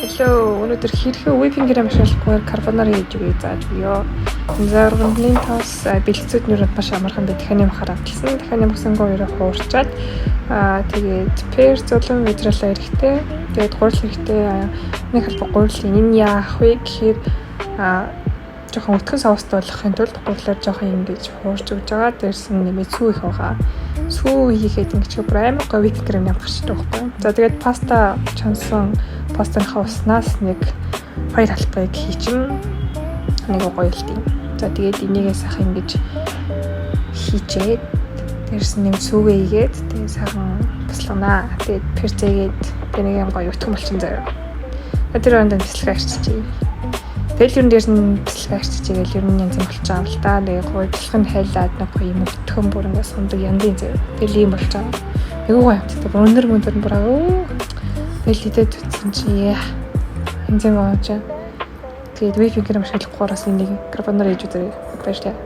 Hello, өнөөдөр хэрхэн whipping-ээр амжуулахгүйгээр карбонара хийж өгье зааж өгье. Заргамлын тос бэлтцүүд нь маш амархан би дахианы махаар авчилсан. Дахианы мөсөнгөө өрөө хуурчаад тэгээд перц золон витралаа эрэхтэй. Тэгээд гурил хэрэгтэй. Нэг халбаг гурилын энэ яах вэ гэхээр жоохон өтгөн соустой болгохын тулд гурилаар жоохон ингэж хуурч өгж байгаа. Дээрс нь нэмээд сүү их байгаа. Сүү хийхэд ингэж бүр амар гоё whipping-ээр амжуулчихдаг байхгүй. За тэгээд паста чансан пастаныхаа уснаас нэг 2 талбайг хийчин нэг гоё л тийм. За тэгээд энийгээ сайхан ингэж хийчээд дээрс нь нэм сүүгээ игээд тэгээд сайхан бясалганаа. Тэгээд перцээгээд тэнийг юм гоё өтгөн болчин заяа. Тэр өндөө бясалгаа арччихъя. Тэгэл ер нь дээр нь бясалгаа арччихъя гэл ер нь янз юм болж байгаа юм л да. Тэгээд гоё бясалгын хайлаад нэг гоё юм өтгөн бүр ингэ сундаг янзын заяа. Тэгэл юм болж байгаа. Айгуу гоё амттай. Өнөр бүр аа. Тэгэл хитэд утсан чи энэ зам аа. Тэгээд whipping-ээр машиглахгүйээс энийг карбонара хийж үзээ. Баярлалаа.